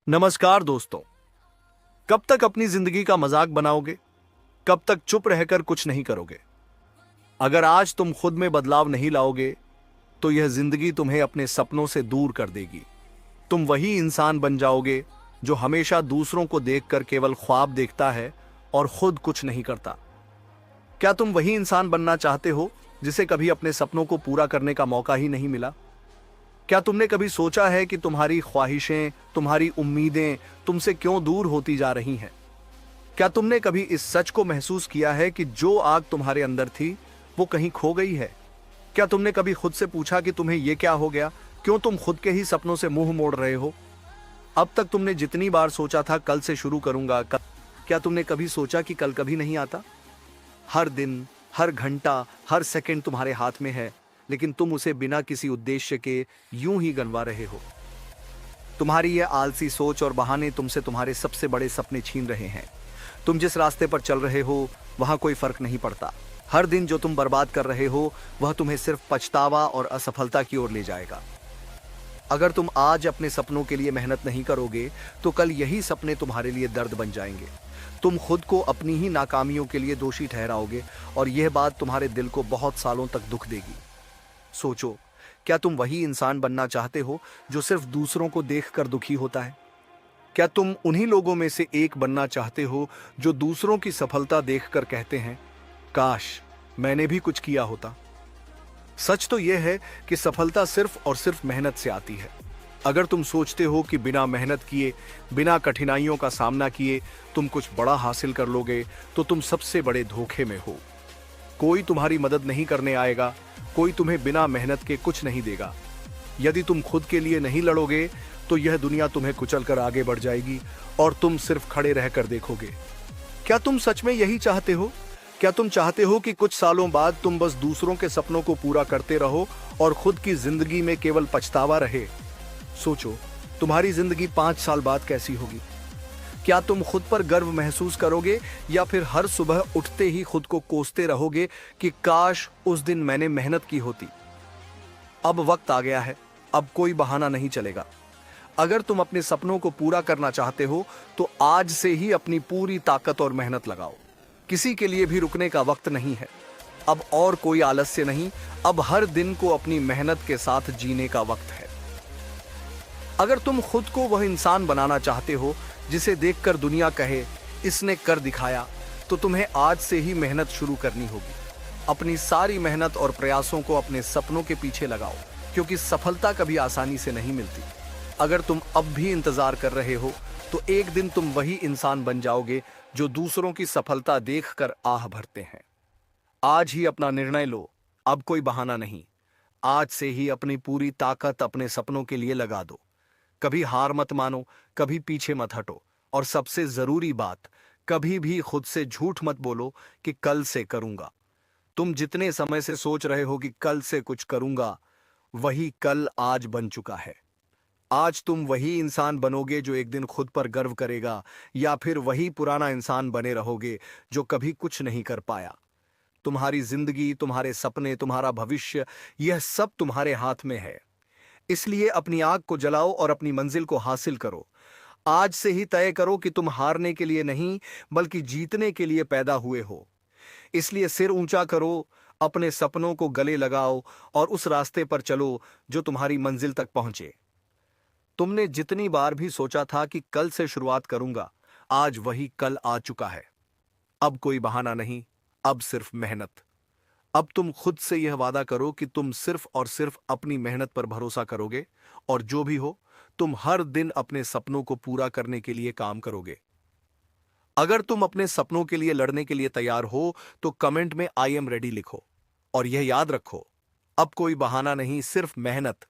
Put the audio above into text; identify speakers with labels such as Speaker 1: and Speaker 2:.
Speaker 1: नमस्कार दोस्तों। कब तक अपनी जिंदगी का मजाक बनाओगे? कब तक चुप रहकर कुछ नहीं करोगे? अगर आज तुम खुद में बदलाव नहीं लाओगे तो यह जिंदगी तुम्हें अपने सपनों से दूर कर देगी। तुम वही इंसान बन जाओगे जो हमेशा दूसरों को देखकर केवल ख्वाब देखता है और खुद कुछ नहीं करता। क्या तुम वही इंसान बनना चाहते हो जिसे कभी अपने सपनों को पूरा करने का मौका ही नहीं मिला? क्या तुमने कभी सोचा है कि तुम्हारी ख्वाहिशें, तुम्हारी उम्मीदें तुमसे क्यों दूर होती जा रही हैं? क्या तुमने कभी इस सच को महसूस किया है कि जो आग तुम्हारे अंदर थी वो कहीं खो गई है? क्या तुमने कभी खुद से पूछा कि तुम्हें ये क्या हो गया? क्यों तुम खुद के ही सपनों से मुंह मोड़ रहे हो? अब तक तुमने जितनी बार सोचा था कल से शुरू करूंगा कल, क्या तुमने कभी सोचा कि कल कभी नहीं आता? हर दिन, हर घंटा, हर सेकंड तुम्हारे हाथ में है, लेकिन तुम उसे बिना किसी उद्देश्य के यूं ही गंवा रहे हो। तुम्हारी यह आलसी सोच और बहाने तुमसे तुम्हारे सबसे बड़े सपने छीन रहे हैं। तुम जिस रास्ते पर चल रहे हो वहां कोई फर्क नहीं पड़ता। हर दिन जो तुम बर्बाद कर रहे हो वह तुम्हें सिर्फ पछतावा और असफलता की ओर ले जाएगा। अगर तुम आज अपने सपनों के लिए मेहनत नहीं करोगे तो कल यही सपने तुम्हारे लिए दर्द बन जाएंगे। तुम खुद को अपनी ही नाकामियों के लिए दोषी ठहराओगे और यह बात तुम्हारे दिल को बहुत सालों तक दुख देगी। सोचो, क्या तुम वही इंसान बनना चाहते हो जो सिर्फ दूसरों को देखकर दुखी होता है? क्या तुम उन्हीं लोगों में से एक बनना चाहते हो जो दूसरों की सफलता देखकर कहते हैं, काश मैंने भी कुछ किया होता? सच तो यह है कि सफलता सिर्फ और सिर्फ मेहनत से आती है। अगर तुम सोचते हो कि बिना मेहनत किए, बिना कठिनाइयों का सामना किए तुम कुछ बड़ा हासिल कर लोगे, तो तुम सबसे बड़े धोखे में हो। कोई तुम्हारी मदद नहीं करने आएगा, कोई तुम्हें बिना मेहनत के कुछ नहीं देगा। यदि तुम खुद के लिए नहीं लड़ोगे तो यह दुनिया तुम्हें कुचलकर आगे बढ़ जाएगी और तुम सिर्फ खड़े रहकर देखोगे। क्या तुम सच में यही चाहते हो? क्या तुम चाहते हो कि कुछ सालों बाद तुम बस दूसरों के सपनों को पूरा करते रहो और खुद की जिंदगी में केवल पछतावा रहे? सोचो, तुम्हारी जिंदगी 5 साल बाद कैसी होगी? क्या तुम खुद पर गर्व महसूस करोगे या फिर हर सुबह उठते ही खुद को कोसते रहोगे कि काश उस दिन मैंने मेहनत की होती? अब वक्त आ गया है, अब कोई बहाना नहीं चलेगा। अगर तुम अपने सपनों को पूरा करना चाहते हो तो आज से ही अपनी पूरी ताकत और मेहनत लगाओ। किसी के लिए भी रुकने का वक्त नहीं है। अब और कोई आलस्य नहीं, अब हर दिन को अपनी मेहनत के साथ जीने का वक्त है। अगर तुम खुद को वह इंसान बनाना चाहते हो जिसे देखकर दुनिया कहे इसने कर दिखाया, तो तुम्हें आज से ही मेहनत शुरू करनी होगी। अपनी सारी मेहनत और प्रयासों को अपने सपनों के पीछे लगाओ, क्योंकि सफलता कभी आसानी से नहीं मिलती। अगर तुम अब भी इंतजार कर रहे हो तो एक दिन तुम वही इंसान बन जाओगे जो दूसरों की सफलता देखकर आह भरते हैं। आज ही अपना निर्णय लो, अब कोई बहाना नहीं। आज से ही अपनी पूरी ताकत अपने सपनों के लिए लगा दो। कभी हार मत मानो, कभी पीछे मत हटो, और सबसे जरूरी बात, कभी भी खुद से झूठ मत बोलो कि कल से करूंगा। तुम जितने समय से सोच रहे हो कि कल से कुछ करूंगा, वही कल आज बन चुका है। आज तुम वही इंसान बनोगे जो एक दिन खुद पर गर्व करेगा, या फिर वही पुराना इंसान बने रहोगे जो कभी कुछ नहीं कर पाया। तुम्हारी जिंदगी, तुम्हारे सपने, तुम्हारा भविष्य, यह सब तुम्हारे हाथ में है। इसलिए अपनी आग को जलाओ और अपनी मंजिल को हासिल करो। आज से ही तय करो कि तुम हारने के लिए नहीं बल्कि जीतने के लिए पैदा हुए हो। इसलिए सिर ऊंचा करो, अपने सपनों को गले लगाओ और उस रास्ते पर चलो जो तुम्हारी मंजिल तक पहुंचे। तुमने जितनी बार भी सोचा था कि कल से शुरुआत करूंगा, आज वही कल आ चुका है। अब कोई बहाना नहीं, अब सिर्फ मेहनत। अब तुम खुद से यह वादा करो कि तुम सिर्फ और सिर्फ अपनी मेहनत पर भरोसा करोगे, और जो भी हो तुम हर दिन अपने सपनों को पूरा करने के लिए काम करोगे। अगर तुम अपने सपनों के लिए लड़ने के लिए तैयार हो तो कमेंट में आई एम रेडी लिखो, और यह याद रखो, अब कोई बहाना नहीं, सिर्फ मेहनत।